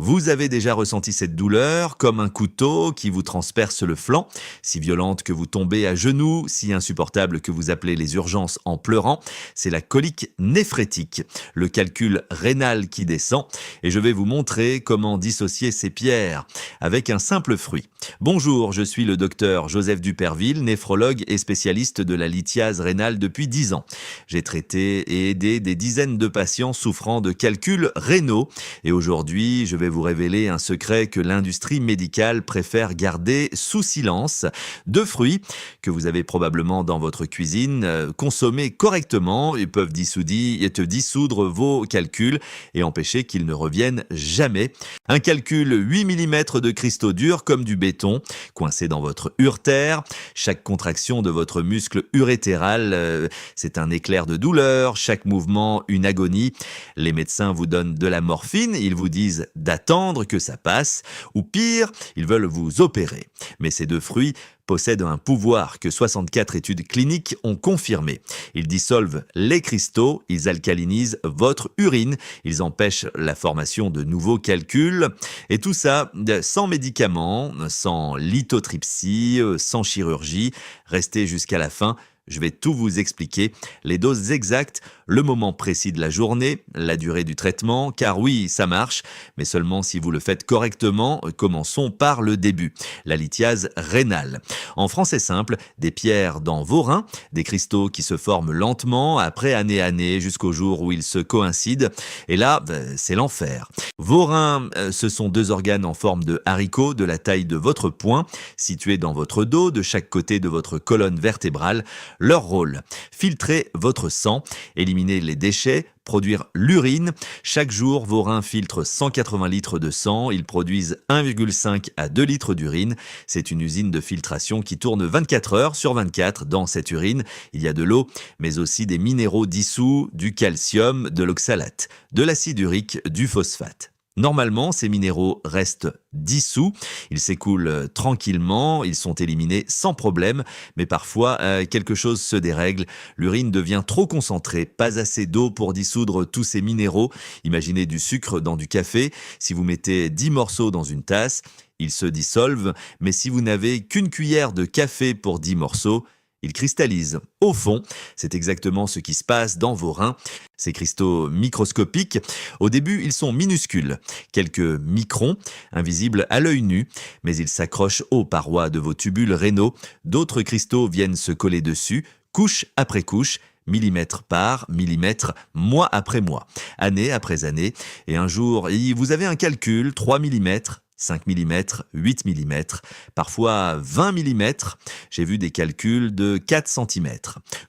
Vous avez déjà ressenti cette douleur, comme un couteau qui vous transperce le flanc, si violente que vous tombez à genoux, si insupportable que vous appelez les urgences en pleurant. C'est la colique néphrétique, le calcul rénal qui descend, et je vais vous montrer comment dissocier ces pierres avec un simple fruit. Bonjour, je suis le docteur Joseph Duperville, néphrologue et spécialiste de la lithiase rénale depuis 10 ans. J'ai traité et aidé des dizaines de patients souffrant de calculs rénaux, et aujourd'hui, je vais vous révéler un secret que l'industrie médicale préfère garder sous silence. 2 fruits que vous avez probablement dans votre cuisine, consommés correctement, ils peuvent dissoudre vos calculs et empêcher qu'ils ne reviennent jamais. Un calcul 8 mm de cristaux durs comme du béton, coincé dans votre uretère. Chaque contraction de votre muscle urétéral, c'est un éclair de douleur, chaque mouvement une agonie. Les médecins vous donnent de la morphine, ils vous disent d'attendre que ça passe, ou pire, ils veulent vous opérer. Mais ces 2 fruits possèdent un pouvoir que 64 études cliniques ont confirmé. Ils dissolvent les cristaux, ils alcalinisent votre urine, ils empêchent la formation de nouveaux calculs, et tout ça sans médicaments, sans lithotripsie, sans chirurgie. Restez jusqu'à la fin. Je vais tout vous expliquer, les doses exactes, le moment précis de la journée, la durée du traitement, car oui, ça marche, mais seulement si vous le faites correctement. Commençons par le début, la lithiase rénale. En français simple, des pierres dans vos reins, des cristaux qui se forment lentement, après année jusqu'au jour où ils se coïncident, et là, c'est l'enfer. Vos reins, ce sont 2 organes en forme de haricot de la taille de votre poing, situés dans votre dos, de chaque côté de votre colonne vertébrale. Leur rôle, filtrer votre sang, éliminer les déchets, produire l'urine. Chaque jour, vos reins filtrent 180 litres de sang, ils produisent 1,5 à 2 litres d'urine. C'est une usine de filtration qui tourne 24 heures sur 24. Dans cette urine, il y a de l'eau, mais aussi des minéraux dissous, du calcium, de l'oxalate, de l'acide urique, du phosphate. Normalement, ces minéraux restent dissous, ils s'écoulent tranquillement, ils sont éliminés sans problème, mais parfois quelque chose se dérègle, l'urine devient trop concentrée, pas assez d'eau pour dissoudre tous ces minéraux. Imaginez du sucre dans du café, si vous mettez 10 morceaux dans une tasse, ils se dissolvent, mais si vous n'avez qu'une cuillère de café pour 10 morceaux, ils cristallisent. Au fond, c'est exactement ce qui se passe dans vos reins. Ces cristaux microscopiques, au début, ils sont minuscules, quelques microns, invisibles à l'œil nu, mais ils s'accrochent aux parois de vos tubules rénaux. D'autres cristaux viennent se coller dessus, couche après couche, millimètre par millimètre, mois après mois, année après année. Et un jour, vous avez un calcul, 3 mm, 5 mm, 8 mm, parfois 20 mm. J'ai vu des calculs de 4 cm.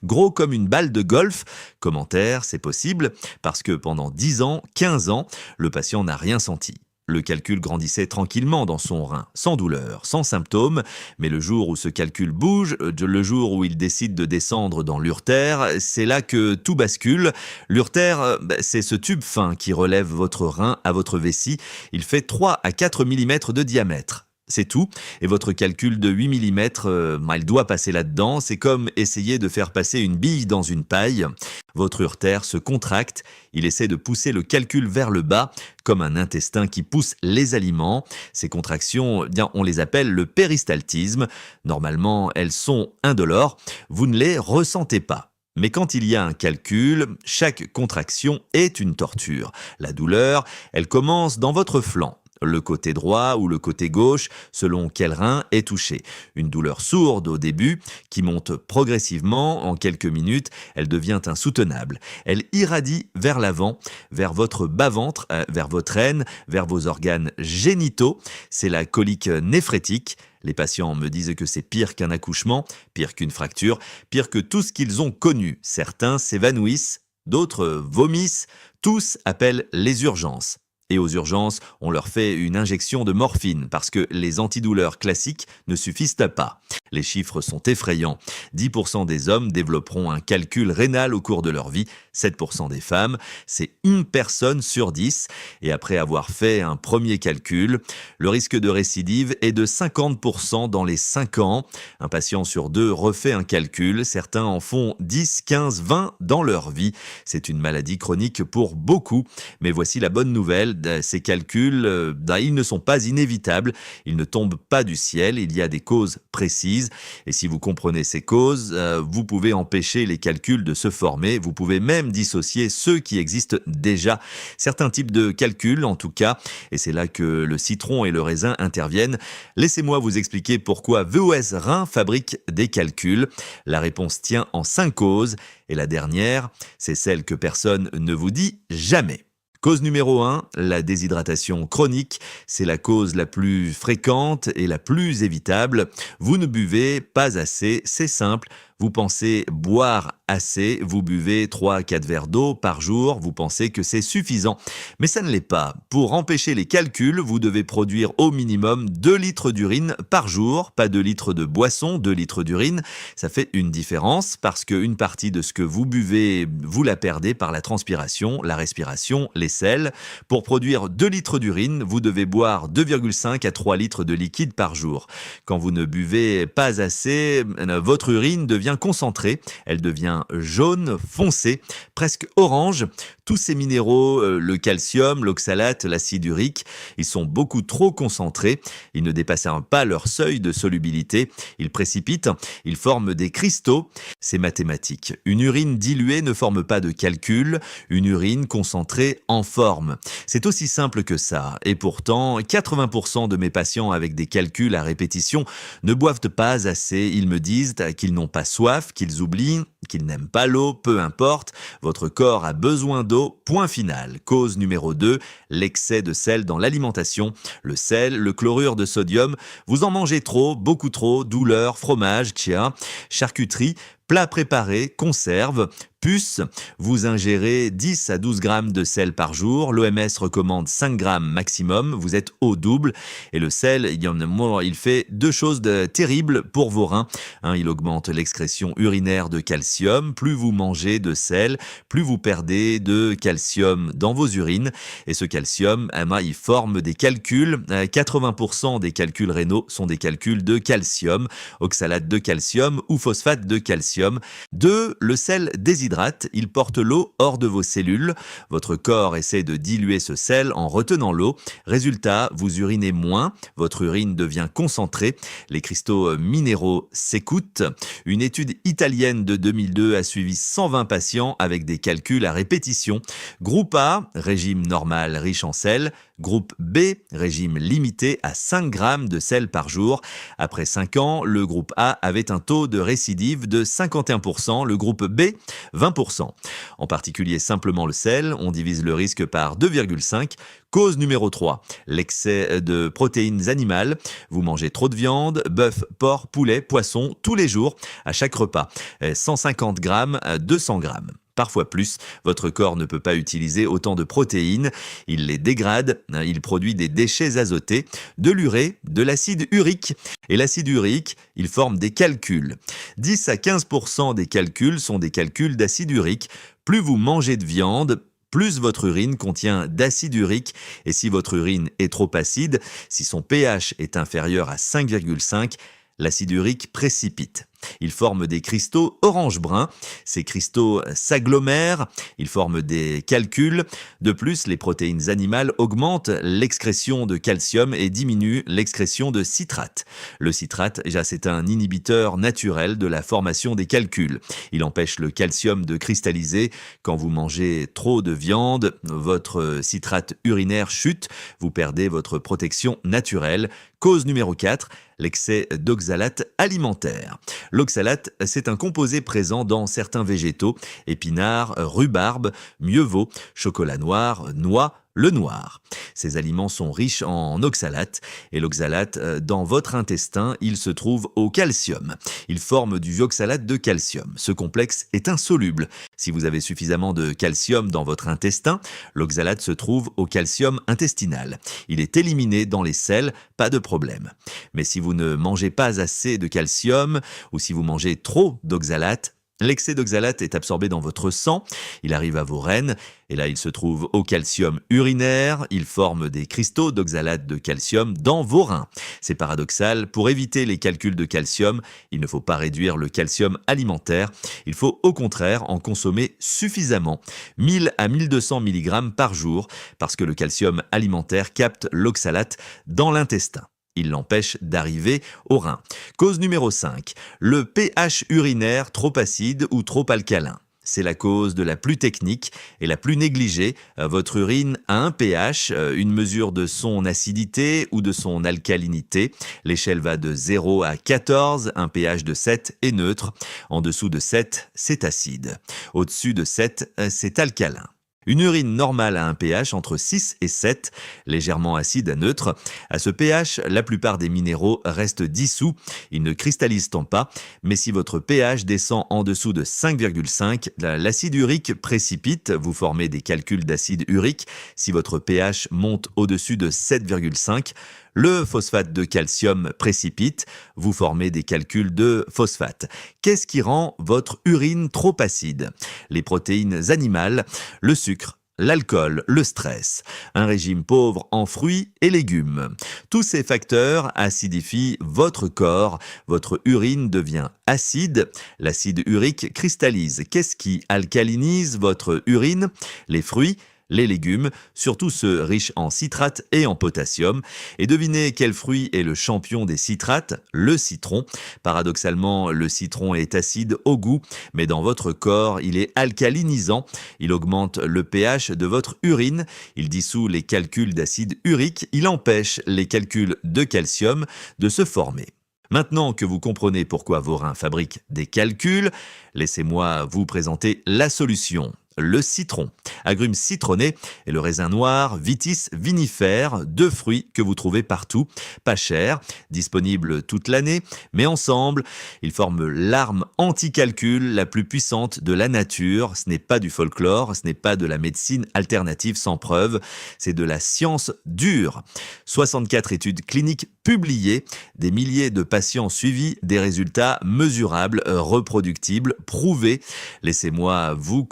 Gros comme une balle de golf. Commentaire, c'est possible parce que pendant 10 ans, 15 ans, le patient n'a rien senti. Le calcul grandissait tranquillement dans son rein, sans douleur, sans symptômes, mais le jour où ce calcul bouge, le jour où il décide de descendre dans l'uretère, c'est là que tout bascule. L'uretère, c'est ce tube fin qui relève votre rein à votre vessie. Il fait 3 à 4 mm de diamètre. C'est tout, et votre calcul de 8 mm, il doit passer là-dedans. C'est comme essayer de faire passer une bille dans une paille. Votre uretère se contracte, il essaie de pousser le calcul vers le bas, comme un intestin qui pousse les aliments. Ces contractions, on les appelle le péristaltisme. Normalement, elles sont indolores, vous ne les ressentez pas. Mais quand il y a un calcul, chaque contraction est une torture. La douleur, elle commence dans votre flanc, le côté droit ou le côté gauche, selon quel rein est touché. Une douleur sourde au début, qui monte progressivement. En quelques minutes, elle devient insoutenable. Elle irradie vers l'avant, vers votre bas-ventre, vers votre aine, vers vos organes génitaux. C'est la colique néphrétique. Les patients me disent que c'est pire qu'un accouchement, pire qu'une fracture, pire que tout ce qu'ils ont connu. Certains s'évanouissent, d'autres vomissent. Tous appellent les urgences. Et aux urgences, on leur fait une injection de morphine parce que les antidouleurs classiques ne suffisent pas. Les chiffres sont effrayants. 10% des hommes développeront un calcul rénal au cours de leur vie. 7% des femmes, c'est une personne sur 10. Et après avoir fait un premier calcul, le risque de récidive est de 50% dans les 5 ans. Un patient sur 2 refait un calcul, certains en font 10, 15, 20 dans leur vie. C'est une maladie chronique pour beaucoup. Mais voici la bonne nouvelle, ces calculs, ils ne sont pas inévitables, ils ne tombent pas du ciel, il y a des causes précises. Et si vous comprenez ces causes, vous pouvez empêcher les calculs de se former, vous pouvez même dissocier ceux qui existent déjà. Certains types de calculs en tout cas, et c'est là que le citron et le raisin interviennent. Laissez-moi vous expliquer pourquoi VOS Rhin fabrique des calculs. La réponse tient en 5 causes, et la dernière, c'est celle que personne ne vous dit jamais. Cause numéro 1, la déshydratation chronique. C'est la cause la plus fréquente et la plus évitable. Vous ne buvez pas assez, c'est simple. Vous pensez boire assez, vous buvez 3 à 4 verres d'eau par jour, vous pensez que c'est suffisant. Mais ça ne l'est pas. Pour empêcher les calculs, vous devez produire au minimum 2 litres d'urine par jour, pas 2 litres de boisson, 2 litres d'urine. Ça fait une différence parce qu'une partie de ce que vous buvez, vous la perdez par la transpiration, la respiration, les selles. Pour produire 2 litres d'urine, vous devez boire 2,5 à 3 litres de liquide par jour. Quand vous ne buvez pas assez, votre urine devient concentrée, elle devient jaune foncé, presque orange. Tous ces minéraux, le calcium, l'oxalate, l'acide urique, ils sont beaucoup trop concentrés, ils ne dépassent pas leur seuil de solubilité, ils précipitent, ils forment des cristaux. C'est mathématique. Une urine diluée ne forme pas de calcul, une urine concentrée en forme. C'est aussi simple que ça, et pourtant 80% de mes patients avec des calculs à répétition ne boivent pas assez, ils me disent qu'ils n'ont pas soif, qu'ils oublient, qu'ils n'aiment pas l'eau, peu importe, votre corps a besoin d'eau, point final. Cause numéro 2, l'excès de sel dans l'alimentation. Le sel, le chlorure de sodium, vous en mangez trop, beaucoup trop, douleur, fromage, chia, charcuterie, plats préparés, conserves, puces, vous ingérez 10 à 12 grammes de sel par jour. L'OMS recommande 5 grammes maximum. Vous êtes au double. Et le sel, il fait 2 choses terribles pour vos reins. Il augmente l'excrétion urinaire de calcium. Plus vous mangez de sel, plus vous perdez de calcium dans vos urines. Et ce calcium, il forme des calculs. 80% des calculs rénaux sont des calculs de calcium, oxalate de calcium ou phosphate de calcium. 2. Le sel déshydrate. Il porte l'eau hors de vos cellules. Votre corps essaie de diluer ce sel en retenant l'eau. Résultat, vous urinez moins, votre urine devient concentrée, les cristaux minéraux s'écoutent. Une étude italienne de 2002 a suivi 120 patients avec des calculs à répétition. Groupe A, régime normal riche en sel. Groupe B, régime limité à 5 grammes de sel par jour. Après 5 ans, le groupe A avait un taux de récidive de 51%, le groupe B, 20%. En particulier simplement le sel, on divise le risque par 2,5. Cause numéro 3, l'excès de protéines animales. Vous mangez trop de viande, bœuf, porc, poulet, poisson, tous les jours, à chaque repas. 150 grammes, 200 grammes. Parfois plus, votre corps ne peut pas utiliser autant de protéines, il les dégrade, il produit des déchets azotés, de l'urée, de l'acide urique. Et l'acide urique, il forme des calculs. 10 à 15% des calculs sont des calculs d'acide urique. Plus vous mangez de viande, plus votre urine contient d'acide urique, et si votre urine est trop acide, si son pH est inférieur à 5,5, l'acide urique précipite. Il forme des cristaux orange-brun. Ces cristaux s'agglomèrent, ils forment des calculs. De plus, les protéines animales augmentent l'excrétion de calcium et diminuent l'excrétion de citrate. Le citrate, c'est un inhibiteur naturel de la formation des calculs. Il empêche le calcium de cristalliser. Quand vous mangez trop de viande, votre citrate urinaire chute, vous perdez votre protection naturelle. Cause numéro 4, l'excès d'oxalate alimentaire. L'oxalate, c'est un composé présent dans certains végétaux, épinards, rhubarbe, mieux vaut, chocolat noir, noix, le noir. Ces aliments sont riches en oxalate et l'oxalate, dans votre intestin, il se trouve au calcium. Il forme du oxalate de calcium. Ce complexe est insoluble. Si vous avez suffisamment de calcium dans votre intestin, l'oxalate se trouve au calcium intestinal. Il est éliminé dans les selles, pas de problème. Mais si vous ne mangez pas assez de calcium ou si vous mangez trop d'oxalate, L'excès d'oxalate est absorbé dans votre sang, il arrive à vos reins, et là il se trouve au calcium urinaire, il forme des cristaux d'oxalate de calcium dans vos reins. C'est paradoxal, pour éviter les calculs de calcium, il ne faut pas réduire le calcium alimentaire, il faut au contraire en consommer suffisamment, 1000 à 1200 mg par jour, parce que le calcium alimentaire capte l'oxalate dans l'intestin. Il l'empêche d'arriver au rein. Cause numéro 5, le pH urinaire trop acide ou trop alcalin. C'est la cause de la plus technique et la plus négligée. Votre urine a un pH, une mesure de son acidité ou de son alcalinité. L'échelle va de 0 à 14, un pH de 7 est neutre. En dessous de 7, c'est acide. Au-dessus de 7, c'est alcalin. Une urine normale a un pH entre 6 et 7, légèrement acide à neutre. À ce pH, la plupart des minéraux restent dissous, ils ne cristallisent pas, mais si votre pH descend en dessous de 5,5, l'acide urique précipite, vous formez des calculs d'acide urique. Si votre pH monte au-dessus de 7,5, le phosphate de calcium précipite, vous formez des calculs de phosphate. Qu'est-ce qui rend votre urine trop acide? Les protéines animales, le sucre, l'alcool, le stress, un régime pauvre en fruits et légumes. Tous ces facteurs acidifient votre corps, votre urine devient acide, l'acide urique cristallise. Qu'est-ce qui alcalinise votre urine? Les fruits, les légumes, surtout ceux riches en citrate et en potassium. Et devinez quel fruit est le champion des citrates? Le citron. Paradoxalement, le citron est acide au goût, mais dans votre corps, il est alcalinisant. Il augmente le pH de votre urine, il dissout les calculs d'acide urique, il empêche les calculs de calcium de se former. Maintenant que vous comprenez pourquoi vos reins fabriquent des calculs, laissez-moi vous présenter la solution. Le citron, agrumes citronnés et le raisin noir, Vitis vinifera, deux fruits que vous trouvez partout, pas chers, disponibles toute l'année, mais ensemble, ils forment l'arme anti-calcul la plus puissante de la nature. Ce n'est pas du folklore, ce n'est pas de la médecine alternative sans preuve, c'est de la science dure. 64 études cliniques publiées, des milliers de patients suivis, des résultats mesurables, reproductibles, prouvés. Laissez-moi vous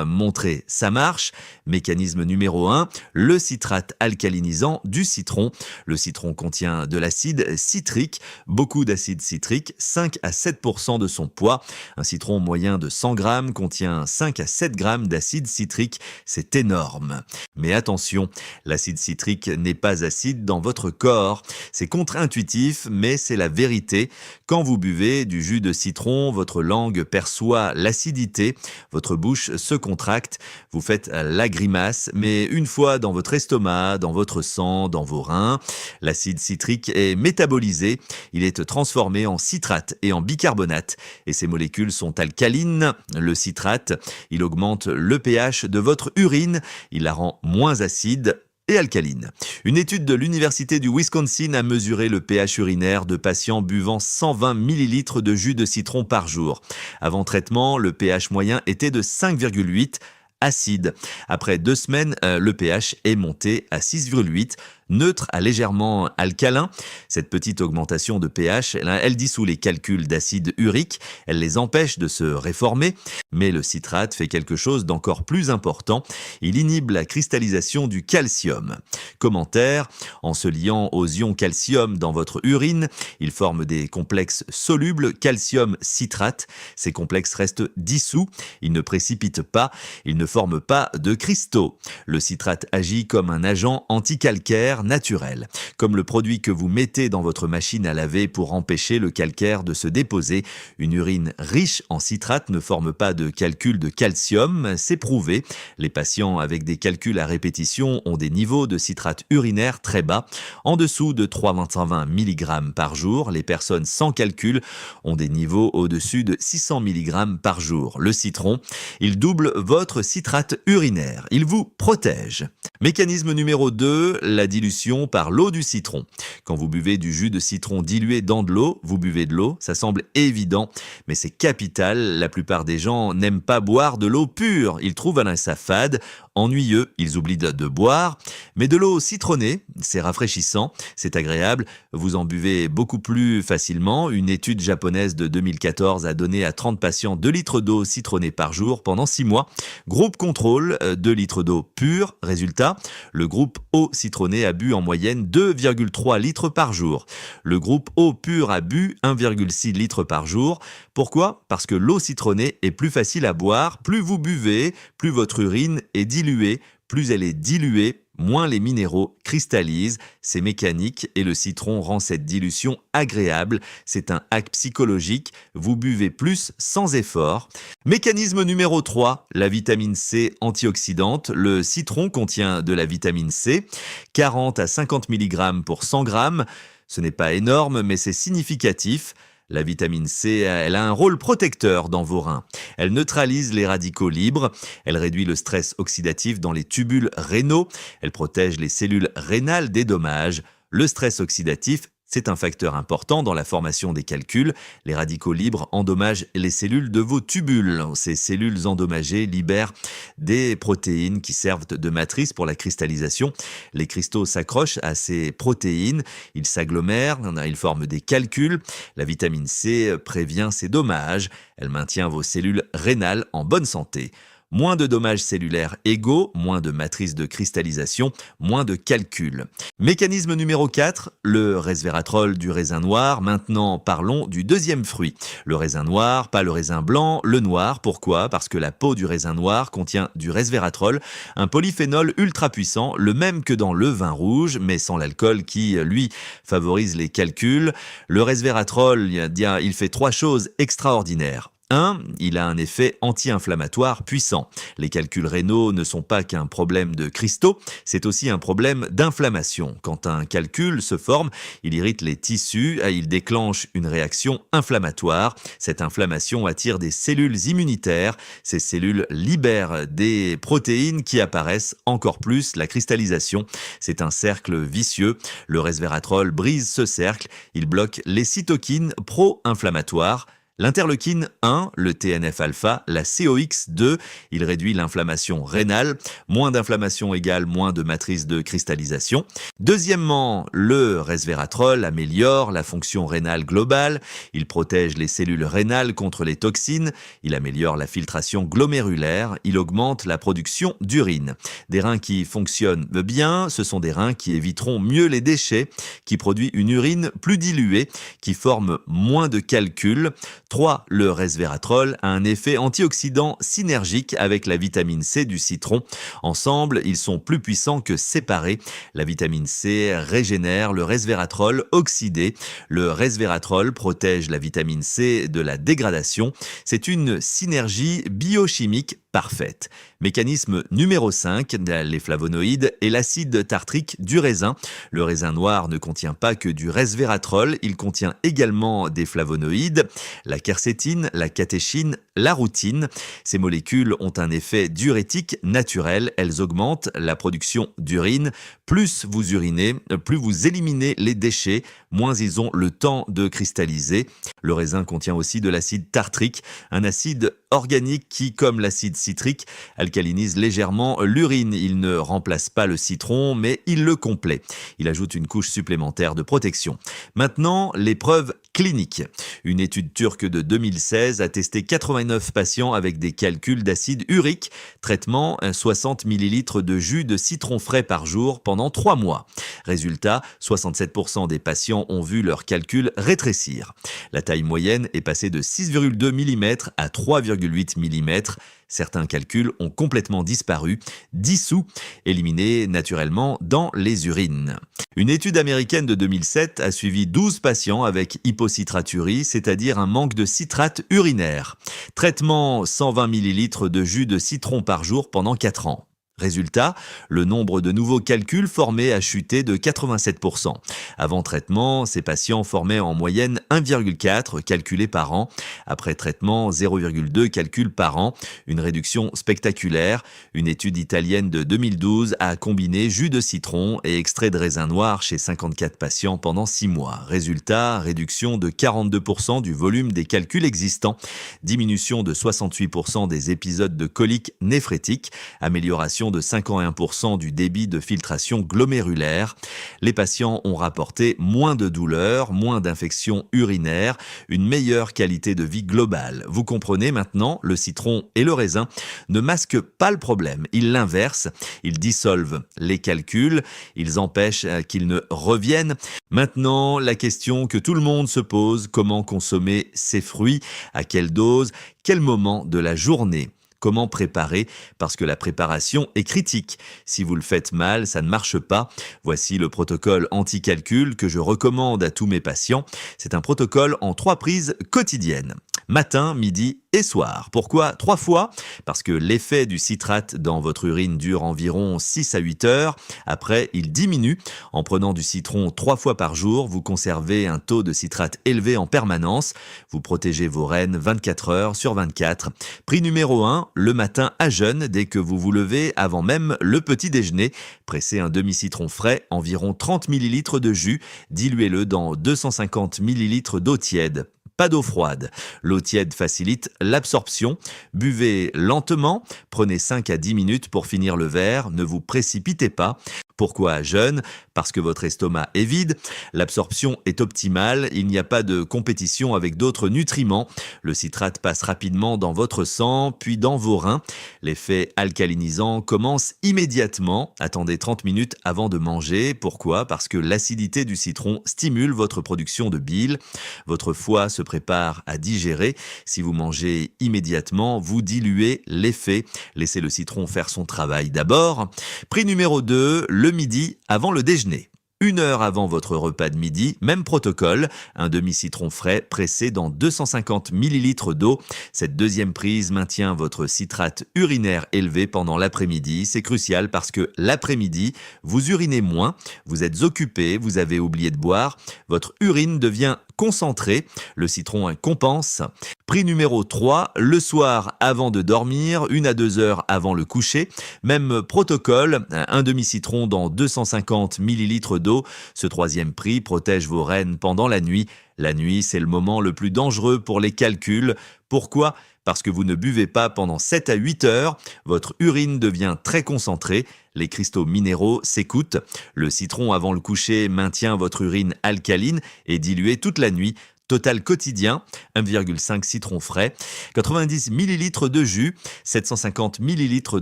montrer ça marche. Mécanisme numéro 1, le citrate alcalinisant du citron. Le citron contient de l'acide citrique, beaucoup d'acide citrique, 5 à 7% de son poids. Un citron moyen de 100 grammes contient 5 à 7 grammes d'acide citrique, c'est énorme. Mais attention, l'acide citrique n'est pas acide dans votre corps. C'est contre-intuitif, mais c'est la vérité. Quand vous buvez du jus de citron, votre langue perçoit l'acidité, votre bouche se contracte, vous faites la grimace, mais une fois dans votre estomac, dans votre sang, dans vos reins, l'acide citrique est métabolisé, il est transformé en citrate et en bicarbonate, et ces molécules sont alcalines. Le citrate, il augmente le pH de votre urine, il la rend moins acide et alcaline. Une étude de l'Université du Wisconsin a mesuré le pH urinaire de patients buvant 120 ml de jus de citron par jour. Avant traitement, le pH moyen était de 5,8, acide. Après 2 semaines, le pH est monté à 6,8, neutre à légèrement alcalin. Cette petite augmentation de pH, elle dissout les calculs d'acide urique, elle les empêche de se réformer, mais le citrate fait quelque chose d'encore plus important, il inhibe la cristallisation du calcium. Commentaire, en se liant aux ions calcium dans votre urine, il forme des complexes solubles calcium-citrate. Ces complexes restent dissous, ils ne précipitent pas, ils ne forment pas de cristaux. Le citrate agit comme un agent anticalcaire naturel, comme le produit que vous mettez dans votre machine à laver pour empêcher le calcaire de se déposer. Une urine riche en citrate ne forme pas de calcul de calcium, c'est prouvé. Les patients avec des calculs à répétition ont des niveaux de citrate urinaire très bas, en dessous de 320 mg par jour. Les personnes sans calcul ont des niveaux au-dessus de 600 mg par jour. Le citron, il double votre citrate urinaire, il vous protège. Mécanisme numéro 2, la dilution par l'eau du citron. Quand vous buvez du jus de citron dilué dans de l'eau, vous buvez de l'eau, ça semble évident, mais c'est capital. La plupart des gens n'aiment pas boire de l'eau pure, ils trouvent ça fade. ennuyeux, ils oublient de boire. Mais de l'eau citronnée, c'est rafraîchissant, c'est agréable, vous en buvez beaucoup plus facilement. Une étude japonaise de 2014 a donné à 30 patients 2 litres d'eau citronnée par jour pendant 6 mois. Groupe contrôle, 2 litres d'eau pure. Résultat, le groupe eau citronnée a bu en moyenne 2,3 litres par jour. Le groupe eau pure a bu 1,6 litres par jour. Pourquoi ? Parce que l'eau citronnée est plus facile à boire. Plus vous buvez, plus votre urine est diluée. Plus elle est diluée, moins les minéraux cristallisent. C'est mécanique et le citron rend cette dilution agréable. C'est un hack psychologique. Vous buvez plus sans effort. Mécanisme numéro 3, la vitamine C antioxydante. Le citron contient de la vitamine C, 40 à 50 mg pour 100 g. Ce n'est pas énorme, mais c'est significatif. La vitamine C, elle a un rôle protecteur dans vos reins. Elle neutralise les radicaux libres, elle réduit le stress oxydatif dans les tubules rénaux, elle protège les cellules rénales des dommages. Le stress oxydatif, c'est un facteur important dans la formation des calculs. Les radicaux libres endommagent les cellules de vos tubules. Ces cellules endommagées libèrent des protéines qui servent de matrice pour la cristallisation. Les cristaux s'accrochent à ces protéines, ils s'agglomèrent, ils forment des calculs. La vitamine C prévient ces dommages. Elle maintient vos cellules rénales en bonne santé. Moins de dommages cellulaires égaux, moins de matrices de cristallisation, moins de calculs. Mécanisme numéro 4, le resveratrol du raisin noir. Maintenant, parlons du deuxième fruit. Le raisin noir, pas le raisin blanc, le noir. Pourquoi ? Parce que la peau du raisin noir contient du resveratrol, un polyphénol ultra puissant, le même que dans le vin rouge, mais sans l'alcool qui, lui, favorise les calculs. Le resveratrol, il fait 3 choses extraordinaires. 1. Il a un effet anti-inflammatoire puissant. Les calculs rénaux ne sont pas qu'un problème de cristaux, c'est aussi un problème d'inflammation. Quand un calcul se forme, il irrite les tissus et il déclenche une réaction inflammatoire. Cette inflammation attire des cellules immunitaires. Ces cellules libèrent des protéines qui apparaissent encore plus la cristallisation. C'est un cercle vicieux. Le resveratrol brise ce cercle. Il bloque les cytokines pro-inflammatoires. L'interleukine 1, le TNF-alpha, la COX-2, il réduit l'inflammation rénale. Moins d'inflammation égale moins de matrices de cristallisation. Deuxièmement, le resveratrol améliore la fonction rénale globale. Il protège les cellules rénales contre les toxines. Il améliore la filtration glomérulaire. Il augmente la production d'urine. Des reins qui fonctionnent bien, ce sont des reins qui éviteront mieux les déchets, qui produisent une urine plus diluée, qui forment moins de calculs. 3. Le resveratrol a un effet antioxydant synergique avec la vitamine C du citron. Ensemble, ils sont plus puissants que séparés. La vitamine C régénère le resveratrol oxydé. Le resveratrol protège la vitamine C de la dégradation. C'est une synergie biochimique parfaite. Mécanisme numéro 5, les flavonoïdes et l'acide tartrique du raisin. Le raisin noir ne contient pas que du resveratrol, il contient également des flavonoïdes, la quercétine, la catéchine, la routine. Ces molécules ont un effet diurétique naturel, elles augmentent la production d'urine. Plus vous urinez, plus vous éliminez les déchets, moins ils ont le temps de cristalliser. Le raisin contient aussi de l'acide tartrique, un acide organique qui, comme l'acide citrique, alcalinise légèrement l'urine. Il ne remplace pas le citron, mais il le complète. Il ajoute une couche supplémentaire de protection. Maintenant, les preuves cliniques. Une étude turque de 2016 a testé 89 patients avec des calculs d'acide urique. Traitement, 60 ml de jus de citron frais par jour pendant 3 mois. Résultat, 67% des patients ont vu leurs calculs rétrécir. La taille moyenne est passée de 6,2 mm à 3,8 mm. Certains calculs ont complètement disparu, dissous, éliminés naturellement dans les urines. Une étude américaine de 2007 a suivi 12 patients avec hypocitraturie, c'est-à-dire un manque de citrate urinaire. Traitement 120 ml de jus de citron par jour pendant 4 ans. Résultat, le nombre de nouveaux calculs formés a chuté de 87%. Avant traitement, ces patients formaient en moyenne 1,4 calculés par an. Après traitement, 0,2 calculs par an. Une réduction spectaculaire. Une étude italienne de 2012 a combiné jus de citron et extrait de raisin noir chez 54 patients pendant 6 mois. Résultat, réduction de 42% du volume des calculs existants. Diminution de 68% des épisodes de colique néphrétique. Amélioration réduction de 51% du débit de filtration glomérulaire. Les patients ont rapporté moins de douleurs, moins d'infections urinaires, une meilleure qualité de vie globale. Vous comprenez maintenant, le citron et le raisin ne masquent pas le problème, ils l'inversent, ils dissolvent les calculs, ils empêchent qu'ils ne reviennent. Maintenant, la question que tout le monde se pose, comment consommer ces fruits, à quelle dose, quel moment de la journée? Comment préparer? Parce que la préparation est critique. Si vous le faites mal, ça ne marche pas. Voici le protocole anti-calcul que je recommande à tous mes patients. C'est un protocole en 3 prises quotidiennes. Matin, midi et soir. Pourquoi 3 fois? Parce que l'effet du citrate dans votre urine dure environ 6 à 8 heures. Après, il diminue. En prenant du citron 3 fois par jour, vous conservez un taux de citrate élevé en permanence. Vous protégez vos reines 24 heures sur 24. Prix numéro 1, le matin à jeun, dès que vous vous levez, avant même le petit déjeuner. Pressez un demi-citron frais, environ 30 ml de jus. Diluez-le dans 250 ml d'eau tiède. Pas d'eau froide. L'eau tiède facilite l'absorption. Buvez lentement. Prenez 5 à 10 minutes pour finir le verre. Ne vous précipitez pas. Pourquoi à jeun? Parce que votre estomac est vide. L'absorption est optimale. Il n'y a pas de compétition avec d'autres nutriments. Le citrate passe rapidement dans votre sang, puis dans vos reins. L'effet alcalinisant commence immédiatement. Attendez 30 minutes avant de manger. Pourquoi? Parce que l'acidité du citron stimule votre production de bile. Votre foie se prépare à digérer. Si vous mangez immédiatement, vous diluez l'effet. Laissez le citron faire son travail d'abord. Prix numéro 2, le midi avant le déjeuner. 1 heure avant votre repas de midi, même protocole, un demi-citron frais pressé dans 250 ml d'eau. Cette deuxième prise maintient votre citrate urinaire élevé pendant l'après-midi. C'est crucial parce que l'après-midi, vous urinez moins, vous êtes occupé, vous avez oublié de boire, votre urine devient concentrée, le citron compense. Prix numéro 3, le soir avant de dormir, 1 à 2 heures avant le coucher. Même protocole, un demi-citron dans 250 ml d'eau. Ce troisième prix protège vos reines pendant la nuit. La nuit, c'est le moment le plus dangereux pour les calculs. Pourquoi? Parce que vous ne buvez pas pendant 7 à 8 heures. Votre urine devient très concentrée. Les cristaux minéraux s'écoutent. Le citron avant le coucher maintient votre urine alcaline et diluée toute la nuit. Total quotidien, 1,5 citron frais, 90 ml de jus, 750 ml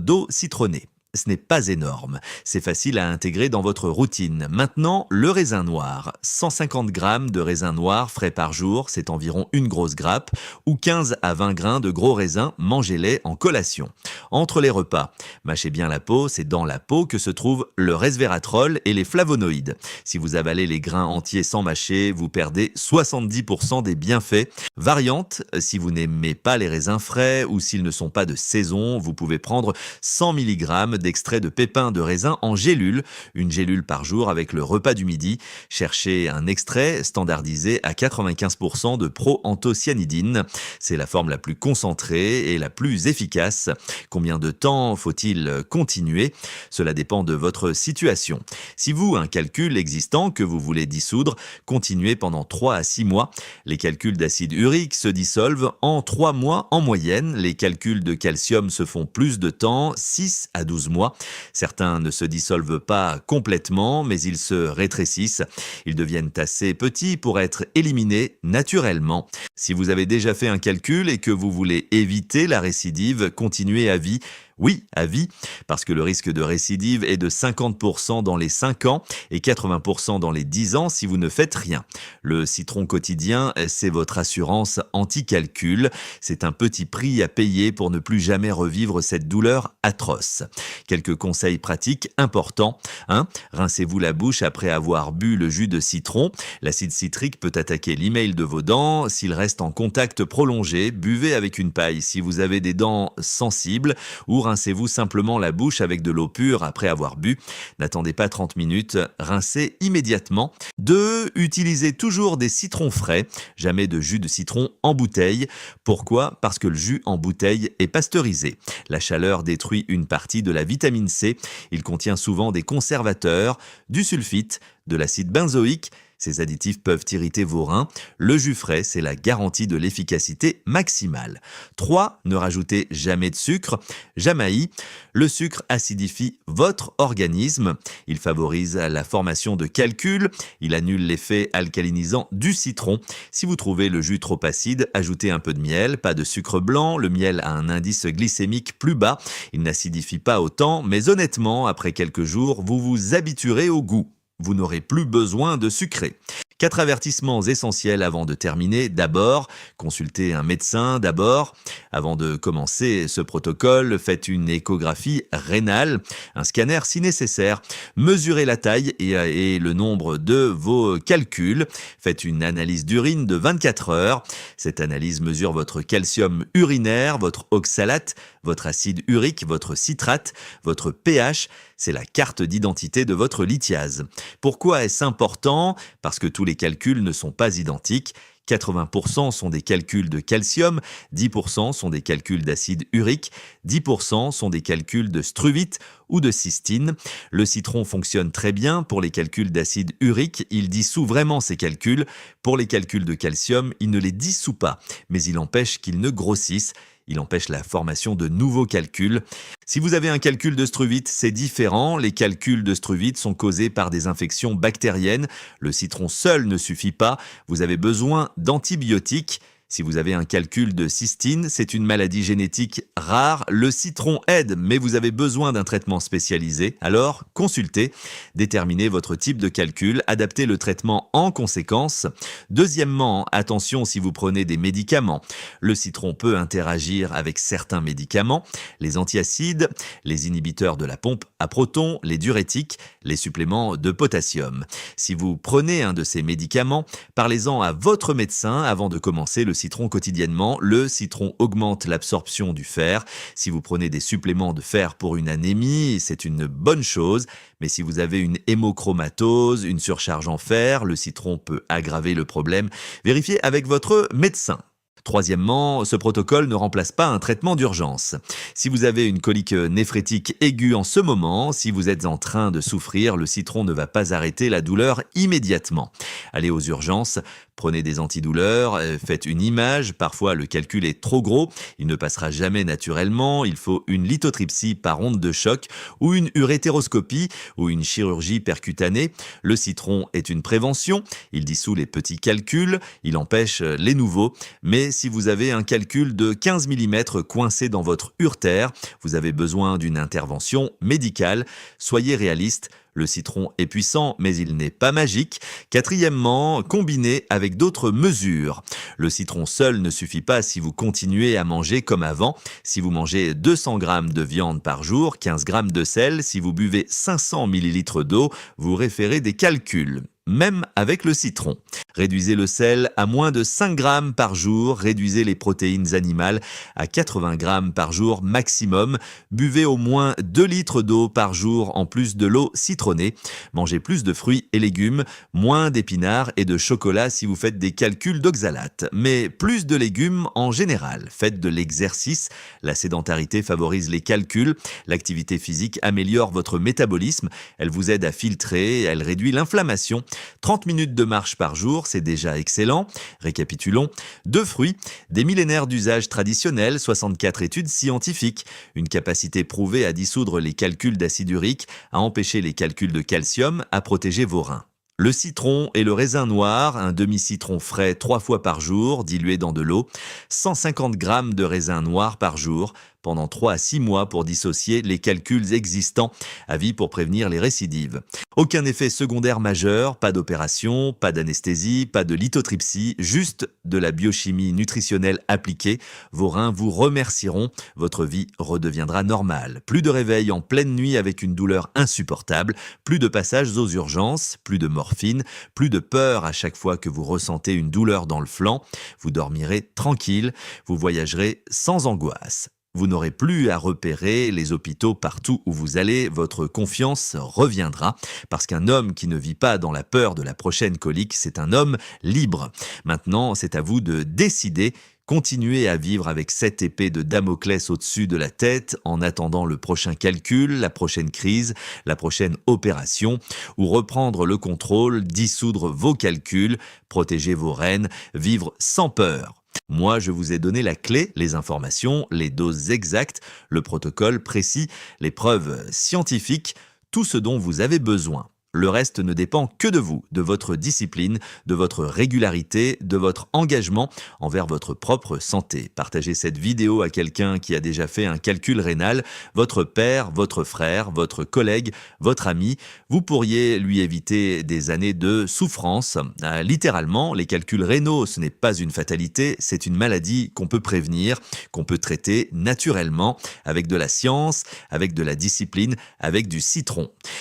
d'eau citronnée. Ce n'est pas énorme, c'est facile à intégrer dans votre routine. Maintenant, le raisin noir. 150 g de raisin noir frais par jour, c'est environ une grosse grappe, ou 15 à 20 grains de gros raisins, mangez-les en collation. Entre les repas, mâchez bien la peau, c'est dans la peau que se trouvent le resveratrol et les flavonoïdes. Si vous avalez les grains entiers sans mâcher, vous perdez 70% des bienfaits. Variante, si vous n'aimez pas les raisins frais ou s'ils ne sont pas de saison, vous pouvez prendre 100 mg d'extrait de pépins de raisin en gélule, une gélule par jour avec le repas du midi. Cherchez un extrait standardisé à 95% de proanthocyanidine. C'est la forme la plus concentrée et la plus efficace. Combien de temps faut-il continuer? Cela dépend de votre situation. Si vous, un calcul existant que vous voulez dissoudre, continuez pendant 3 à 6 mois. Les calculs d'acide urique se dissolvent en 3 mois en moyenne. Les calculs de calcium se font plus de temps, 6 à 12 mois. Certains ne se dissolvent pas complètement, mais ils se rétrécissent. Ils deviennent assez petits pour être éliminés naturellement. Si vous avez déjà fait un calcul et que vous voulez éviter la récidive, continuez à vie. Oui, à vie, parce que le risque de récidive est de 50% dans les 5 ans et 80% dans les 10 ans si vous ne faites rien. Le citron quotidien, c'est votre assurance anti-calcul. C'est un petit prix à payer pour ne plus jamais revivre cette douleur atroce. Quelques conseils pratiques importants. 1. Rincez-vous la bouche après avoir bu le jus de citron. L'acide citrique peut attaquer l'email de vos dents. S'il reste en contact prolongé, buvez avec une paille si vous avez des dents sensibles ou rincez-vous simplement la bouche avec de l'eau pure après avoir bu. N'attendez pas 30 minutes, rincez immédiatement. 2. Utilisez toujours des citrons frais, jamais de jus de citron en bouteille. Pourquoi? Parce que le jus en bouteille est pasteurisé. La chaleur détruit une partie de la vitamine C. Il contient souvent des conservateurs, du sulfite, de l'acide benzoïque. Ces additifs peuvent irriter vos reins. Le jus frais, c'est la garantie de l'efficacité maximale. 3. Ne rajoutez jamais de sucre. Jamaï. Le sucre acidifie votre organisme. Il favorise la formation de calculs. Il annule l'effet alcalinisant du citron. Si vous trouvez le jus trop acide, ajoutez un peu de miel, pas de sucre blanc. Le miel a un indice glycémique plus bas. Il n'acidifie pas autant, mais honnêtement, après quelques jours, vous vous habituerez au goût. Vous n'aurez plus besoin de sucrer. 4 avertissements essentiels avant de terminer. D'abord, consultez un médecin d'abord. Avant de commencer ce protocole, faites une échographie rénale, un scanner si nécessaire. Mesurez la taille et le nombre de vos calculs. Faites une analyse d'urine de 24 heures. Cette analyse mesure votre calcium urinaire, votre oxalate, votre acide urique, votre citrate, votre pH. C'est la carte d'identité de votre lithiase. Pourquoi est-ce important? Parce que tous les calculs ne sont pas identiques. 80% sont des calculs de calcium, 10% sont des calculs d'acide urique, 10% sont des calculs de struvite ou de cystine. Le citron fonctionne très bien pour les calculs d'acide urique, il dissout vraiment ces calculs. Pour les calculs de calcium, il ne les dissout pas, mais il empêche qu'ils ne grossissent. Il empêche la formation de nouveaux calculs. Si vous avez un calcul de struvite, c'est différent. Les calculs de struvite sont causés par des infections bactériennes. Le citron seul ne suffit pas. Vous avez besoin d'antibiotiques. Si vous avez un calcul de cystine, c'est une maladie génétique rare. Le citron aide, mais vous avez besoin d'un traitement spécialisé. Alors, consultez, déterminez votre type de calcul, adaptez le traitement en conséquence. Deuxièmement, attention si vous prenez des médicaments. Le citron peut interagir avec certains médicaments, les antiacides, les inhibiteurs de la pompe à protons, les diurétiques, les suppléments de potassium. Si vous prenez un de ces médicaments, parlez-en à votre médecin avant de commencer le citron quotidiennement. Le citron augmente l'absorption du fer. Si vous prenez des suppléments de fer pour une anémie, c'est une bonne chose. Mais si vous avez une hémochromatose, une surcharge en fer, le citron peut aggraver le problème. Vérifiez avec votre médecin. Troisièmement, ce protocole ne remplace pas un traitement d'urgence. Si vous avez une colique néphrétique aiguë en ce moment, si vous êtes en train de souffrir, le citron ne va pas arrêter la douleur immédiatement. Allez aux urgences, prenez des antidouleurs, faites une image, parfois le calcul est trop gros, il ne passera jamais naturellement, il faut une lithotripsie par onde de choc ou une urétéroscopie ou une chirurgie percutanée. Le citron est une prévention, il dissout les petits calculs, il empêche les nouveaux, mais si vous avez un calcul de 15 mm coincé dans votre urtère, vous avez besoin d'une intervention médicale. Soyez réaliste, le citron est puissant, mais il n'est pas magique. Quatrièmement, combinez avec d'autres mesures. Le citron seul ne suffit pas si vous continuez à manger comme avant. Si vous mangez 200 g de viande par jour, 15 g de sel, si vous buvez 500 ml d'eau, vous référez des calculs. Même avec le citron. Réduisez le sel à moins de 5 grammes par jour, réduisez les protéines animales à 80 grammes par jour maximum, buvez au moins 2 litres d'eau par jour en plus de l'eau citronnée, mangez plus de fruits et légumes, moins d'épinards et de chocolat si vous faites des calculs d'oxalate, mais plus de légumes en général. Faites de l'exercice, la sédentarité favorise les calculs, l'activité physique améliore votre métabolisme, elle vous aide à filtrer, elle réduit l'inflammation. 30 minutes de marche par jour, c'est déjà excellent. Récapitulons. 2 fruits, des millénaires d'usage traditionnel, 64 études scientifiques, une capacité prouvée à dissoudre les calculs d'acide urique, à empêcher les calculs de calcium, à protéger vos reins. Le citron et le raisin noir, un demi-citron frais 3 fois par jour, dilué dans de l'eau, 150 g de raisin noir par jour, pendant 3 à 6 mois pour dissocier les calculs existants, à vie pour prévenir les récidives. Aucun effet secondaire majeur, pas d'opération, pas d'anesthésie, pas de lithotripsie, juste de la biochimie nutritionnelle appliquée. Vos reins vous remercieront, votre vie redeviendra normale. Plus de réveil en pleine nuit avec une douleur insupportable, plus de passages aux urgences, plus de morphine, plus de peur à chaque fois que vous ressentez une douleur dans le flanc. Vous dormirez tranquille, vous voyagerez sans angoisse. Vous n'aurez plus à repérer les hôpitaux partout où vous allez, votre confiance reviendra, parce qu'un homme qui ne vit pas dans la peur de la prochaine colique, c'est un homme libre. Maintenant, c'est à vous de décider Continuez à vivre avec cette épée de Damoclès au-dessus de la tête en attendant le prochain calcul, la prochaine crise, la prochaine opération, ou reprendre le contrôle, dissoudre vos calculs, protéger vos rênes, vivre sans peur. Moi, je vous ai donné la clé, les informations, les doses exactes, le protocole précis, les preuves scientifiques, tout ce dont vous avez besoin. Le reste ne dépend que de vous, de votre discipline, de votre régularité, de votre engagement envers votre propre santé. Partagez cette vidéo à quelqu'un qui a déjà fait un calcul rénal, votre père, votre frère, votre collègue, votre ami. Vous pourriez lui éviter des années de souffrance. Littéralement, les calculs rénaux, ce n'est pas une fatalité, c'est une maladie qu'on peut prévenir, qu'on peut traiter naturellement, avec de la science, avec de la discipline, avec du citron.